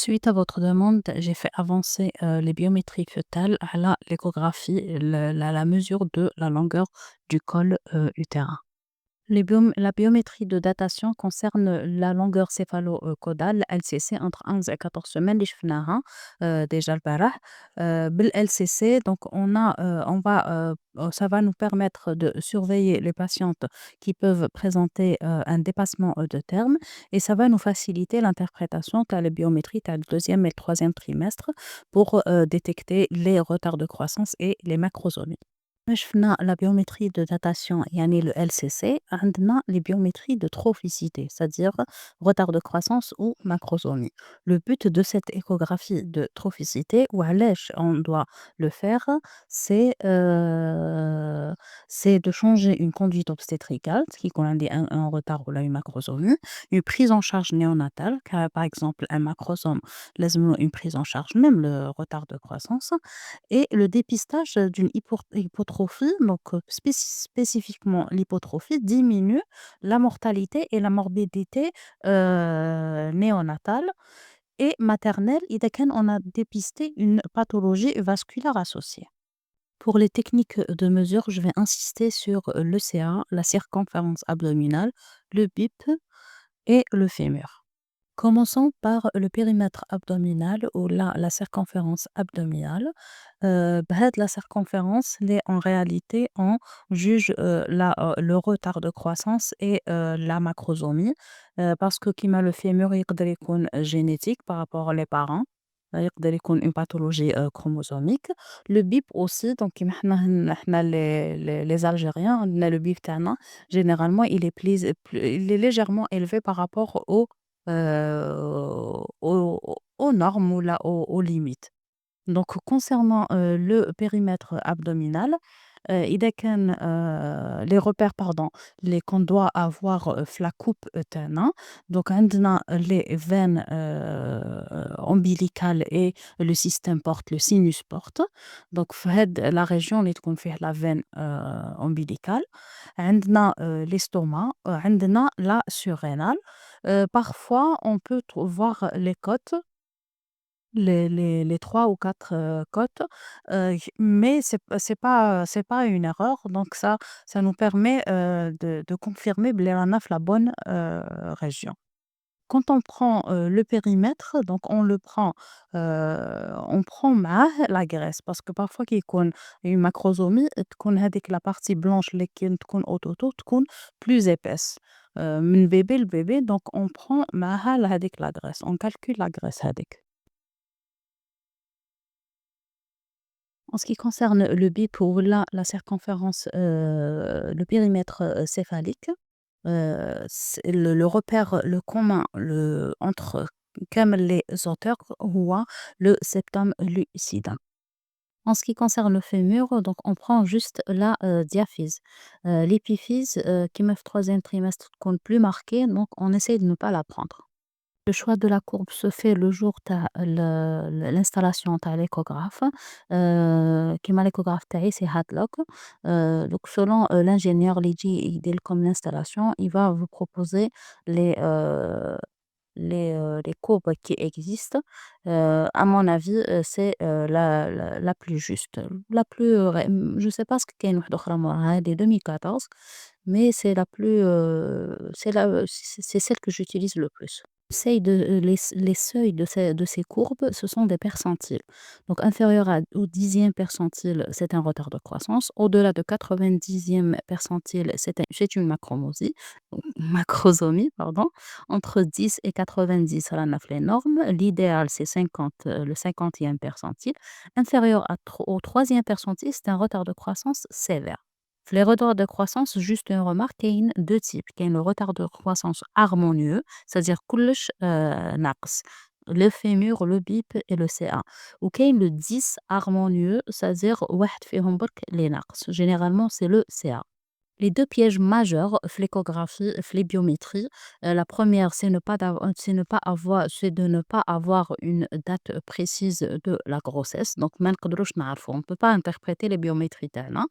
Suite à votre demande, j'ai fait avancer les biométries fœtales à l'échographie, la mesure de la longueur du col utérin. La biométrie de datation concerne la longueur céphalo-caudale, LCC, entre 11 et 14 semaines, اللي شفناها déjà البارح. بالLCC, donc ça va nous permettre de surveiller les patientes qui peuvent présenter un dépassement de terme et ça va nous faciliter l'interprétation de la biométrie le deuxième et le troisième trimestre pour détecter les retards de croissance et les macrosomies. شفنا la biométrie de datation يعني le LCC عندنا les biométries de trophicité c'est-à-dire retard de croissance ou macrosomie. Le but de cette échographie de trophicité وعلاش on doit le faire c'est de changer une conduite obstétricale qui qu'on a dit un retard ou là une macrosomie, une prise en charge néonatale car par exemple un macrosome لازم له une prise en charge même le retard de croissance et le dépistage d'une hypotrophie, donc spécifiquement l'hypotrophie, diminue la mortalité et la morbidité néonatale et maternelle إذا كان on a dépisté une pathologie vasculaire associée. Pour les techniques de mesure, je vais insister sur l'ECA, la circonférence abdominale, le BIP et le fémur. Commençons par le périmètre abdominal ou la circonférence abdominale. La circonférence, en réalité, on juge le retard de croissance et la macrosomie parce que qui m'a le fémur يقدر يكون génétique par rapport aux parents. يقدر يكون une pathologie chromosomique. Le BIP aussi, donc كيما حنا les Algériens, عندنا le BIP تاعنا généralement il est légèrement élevé par rapport aux normes ou là, aux limites. Donc concernant le périmètre abdominal, إذا كان les repères pardon qu'on doit avoir في la coupe تاعنا donc عندنا les veines ombilicales et le système porte, le sinus porte. Donc في هاد la région اللي تكون فيه la veine ombilicale عندنا l'estomac عندنا la surrénale. Parfois on peut voir les côtes, les 3 ou 4 côtes, mais c'est pas une erreur, donc ça nous permet de confirmer بلي رانا في la bonne région. Quand on prend le périmètre, donc on prend معاه la graisse parce que parfois كيكون une macrosomie تكون هذيك la partie blanche اللي تكون autour تكون plus épaisse من bébé لbébé, donc on prend معاها هذيك la graisse, on calcule la graisse هذيك. En ce qui concerne le BIP ou la circonférence, le périmètre céphalique, c'est le repère le commun entre كامل les auteurs هو le septum lucidum. En ce qui concerne le fémur, donc on prend juste la diaphyse. L'épiphyse, qui meurt troisième trimestre, compte plus marquée, donc on essaie de ne pas la prendre. Le choix de la courbe se fait le jour de l'installation de l'échographe. كيما l'échographe تاعي c'est Hadlock. Donc selon l'ingénieur اللي يجي يدير comme l'installation, il va vous proposer les courbes qui existent. À mon avis, c'est la plus juste. Je sais pas ce qu'il y a une autre موراها دي 2014, mais c'est la plus, c'est celle que j'utilise le plus. Les seuils de ces courbes, ce sont des percentiles. Donc inférieur au 10e percentile, c'est un retard de croissance. Au-delà de 90e percentile, c'est une macrosomie, pardon. Entre 10 et 90, ça la les normes. L'idéal, c'est 50, le 50e percentile. Inférieur au 3e percentile, c'est un retard de croissance sévère. Les retards de croissance, juste une remarque, il y a deux types. Il y a le retard de croissance harmonieux, c'est-à-dire كلش ناقص. Le fémur, le BIP et le CA. Ou qu'il y a le 10 harmonieux, c'est-à-dire واحد فيهم برك اللي ناقص. Généralement, c'est le CA. Les 2 pièges majeurs في l'échographie, في les biométries, la première c'est de ne pas avoir une date précise de la grossesse, donc ما نقدروش نعرفوا, on ne peut pas interpréter les biométries تاعنا.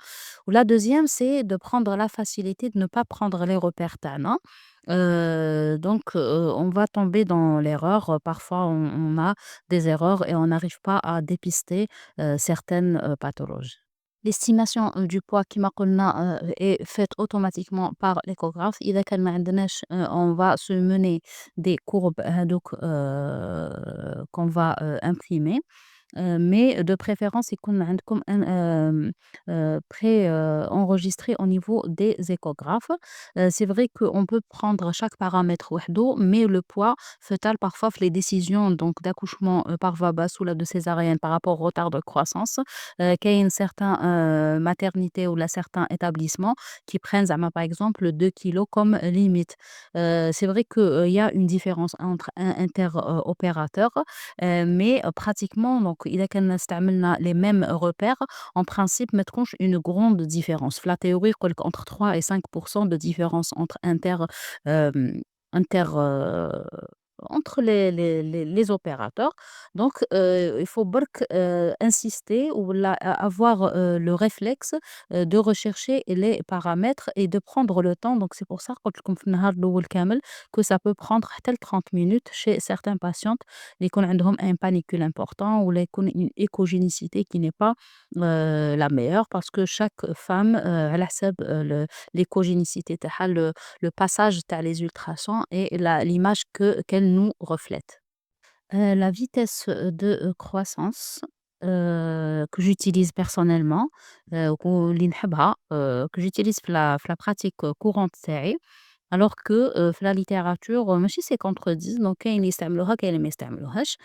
Ou la deuxième, c'est de prendre la facilité de ne pas prendre les repères تاعنا. Donc on va tomber dans l'erreur, parfois on a des erreurs et on n'arrive pas à dépister, certaines, pathologies. L'estimation, du poids كيما قُلنا est faite automatiquement par l'échographe. إذا كان ما عندناش, on va se mener des courbes هادوك qu'on va, imprimer. Mais de préférence يكون عندكم un pré enregistré au niveau des échographes. C'est vrai qu'on peut prendre chaque paramètre وحده, mais le poids fœtal parfois في les décisions donc d'accouchement, par voie basse ou là de césarienne par rapport au retard de croissance, كاين certains, maternités ou là certains établissements qui prennent زعما par exemple 2 kilos comme limite. C'est vrai que, il y a une différence entre inter opérateurs. Mais pratiquement donc إذا كان استعملنا les mêmes repères, en principe ما تكونش une grande différence. في la théorie يقول لك entre 3 et 5% de différence hem, inter entre les opérateurs. Donc il faut برك, insister ou là avoir, le réflexe, de rechercher les paramètres et de prendre le temps. Donc c'est pour ça قلت لكم في النهار الأول كامل que ça peut prendre حتى ل 30 minutes chez certaines patientes اللي يكون عندهم un panicule important ou là يكون une échogénicité qui n'est pas, la meilleure parce que chaque femme, على حساب, l'échogénicité تاعها, le passage تاع les ultrasons et l'image qu'elle nous reflète. La vitesse, de, croissance, que j'utilise personnellement, واللي نحبها, que j'utilise في la pratique courante تاعي. Alors que, في la littérature, ماشي c'est contredit, donc كاين اللي يستعملوها كاين اللي ما يستعملوهاش.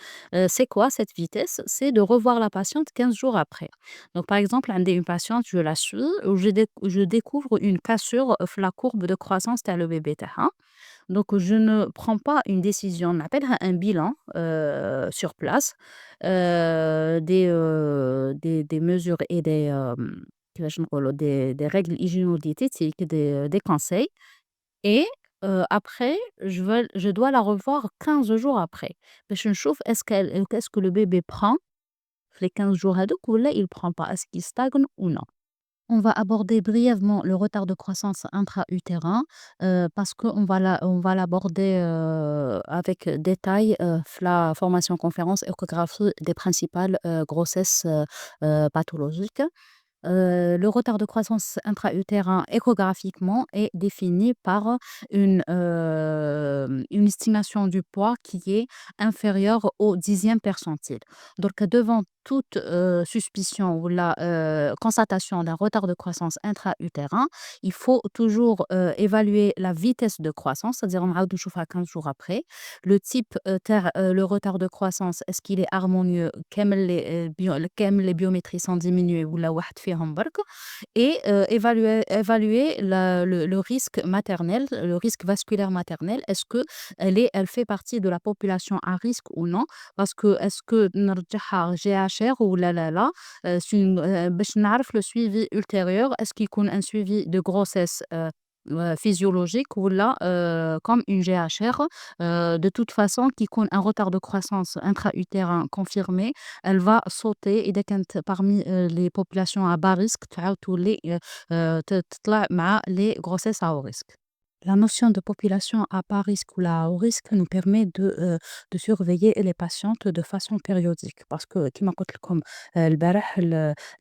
C'est quoi cette vitesse? C'est de revoir la patiente 15 jours après. Donc par exemple عندي une patiente, je la suis, où je découvre une cassure, في la courbe de croissance تاع le bébé تاعها. Donc je ne prends pas une décision, on appelle un bilan, sur place, des mesures et كيفاش نقولوا des règles hygiéno-diététiques, des conseils. Et après je dois la revoir 15 jours après باش نشوف est-ce que le bébé prend في les 15 jours هادوك والّا il prend pas, est-ce qu'il stagne ou non. On va aborder brièvement le retard de croissance intra-utérin, parce qu'on va l'aborder, avec détail, la formation conférence échographie des principales, grossesses, pathologiques. Le retard de croissance intra-utérin échographiquement est défini par une estimation du poids qui est inférieure au 10e percentile. Donc devant toute, suspicion ou la, constatation d'un retard de croissance intra-utérin, il faut toujours, évaluer la vitesse de croissance, c'est-à-dire نعاودو نشوفها 15 jours après. Le type, تاع, le retard de croissance, est-ce qu'il est harmonieux كامل les biométries sont diminuées ولا واحد فيهم برك. Et évaluer le risque maternel, le risque vasculaire maternel, est-ce que elle fait partie de la population à risque ou non. Parce que est-ce que نرجعها GHR ou لا. باش نعرف le suivi ultérieur, est-ce qu'il يكون un suivi de grossesse, physiologique ou là, comme une GHR. De toute façon qui يكون un retard de croissance intra-utérin confirmé, elle va sauter إذا كانت parmi, les populations à bas risque تعاود تولي, تطلع مع les grossesses à haut risque. La notion de population à bas risque ou là à haut risque nous permet de surveiller les patientes de façon périodique parce que كيما قلت لكم, البارح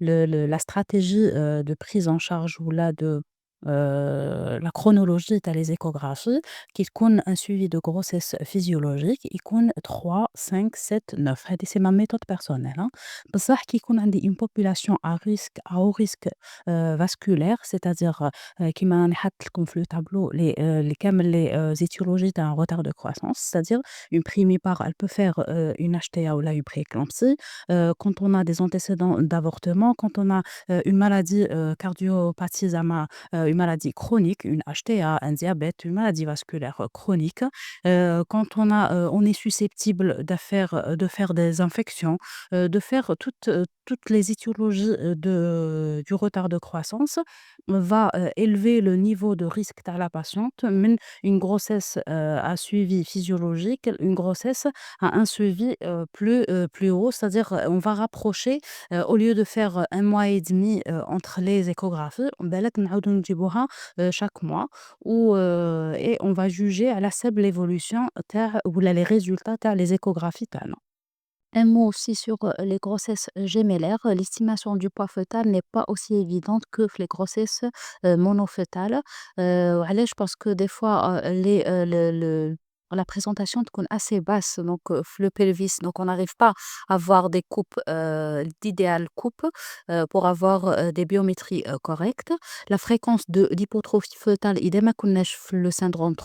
la stratégie, de prise en charge ou là de, la chronologie تاع les échographies qui تكون un suivi de grossesse physiologique يكون 3 5 7 9. هذه c'est ma méthode personnelle, hein. بصح كي يكون عندي une population à haut risque, vasculaire, c'est-à-dire, كيما راني حاطة لكم في le tableau les كامل les, étiologies d'un retard de croissance, c'est-à-dire une primipare, elle peut faire, une HTA ou là une prééclampsie, quand on a des antécédents d'avortement, quand on a, une maladie, cardiopathie زعما, une maladie chronique, une HTA, un diabète, une maladie vasculaire, chronique, quand on est susceptible de faire des infections, de faire toutes les étiologies, du retard de croissance, va, élever le niveau de risque تاع la patiente من une grossesse, à suivi physiologique, une grossesse à un suivi, plus haut. C'est-à-dire, on va rapprocher, au lieu de faire, 1 mois et demi, entre les échographies, بالك نعاودو نجيبوها, chaque mois et on va juger على حسب l'évolution تاع ولا les résultats تاع les échographies تاعنا. Un mot aussi sur, les grossesses gémellaires. L'estimation du poids fœtal n'est pas aussi évidente que les grossesses, monofœtales. وعلاش؟ parce que des fois, la présentation تكون assez basse donc في le pelvis, donc on n'arrive pas à avoir des coupes, d'idéales coupes, pour avoir, des biométries, correctes. La fréquence de l'hypotrophie fœtale إذا ما كناش في le syndrome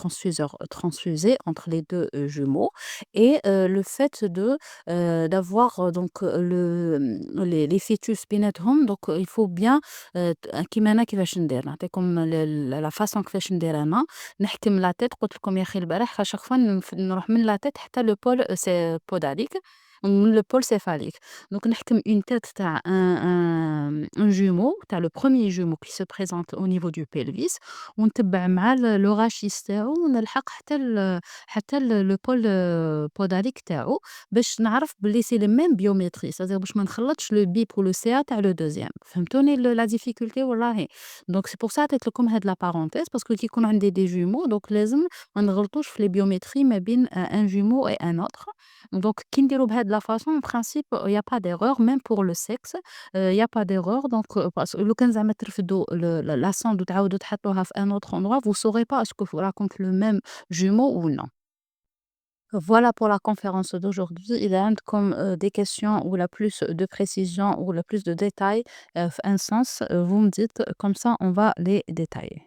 transfusé entre les 2 jumeaux et le fait d'avoir donc les fœtus بيناتهم. donc il faut bien كيما أنا كيفاش ندير نعطيكم la façon كيفاش ندير أنا. نحكم la tête. قُلت لكم يا أخي البارح chaque fois نروح من la tête حتى le pôle podalique ومن le pôle céphalique. donc نحكم une tête تاع un jumeau تاع le premier jumeau qui se présente au niveau du pelvis ونتبع مع le rachis تاعو ونلحق حتى le pôle podalique تاعو باش نعرف بلي سي les mêmes biométries. c'est-à-dire باش ما نخلطش le bip ou le CA تاع le deuxième. فهمتوني la difficulté والله؟ donc c'est pour ça عطيت لكم هاد la parenthèse parce que كي يكون عندي des jumeaux donc لازم ما نغلطوش في les biométries ما بين un jumeau et un autre. donc كي نديرو بهاد la façon en principe il y a pas d'erreur même pour le sexe, il y a pas d'erreur. donc parce لو كان زعما ترفدوا la sonde وتعاودوا تحطوها في un autre endroit vous saurez pas est-ce que راكم le même jumeau ou non. Voilà pour la conférence d'aujourd'hui. Il y a comme des questions ou la plus de précision ou la plus de détails, un sens, vous me dites, comme ça on va les détailler.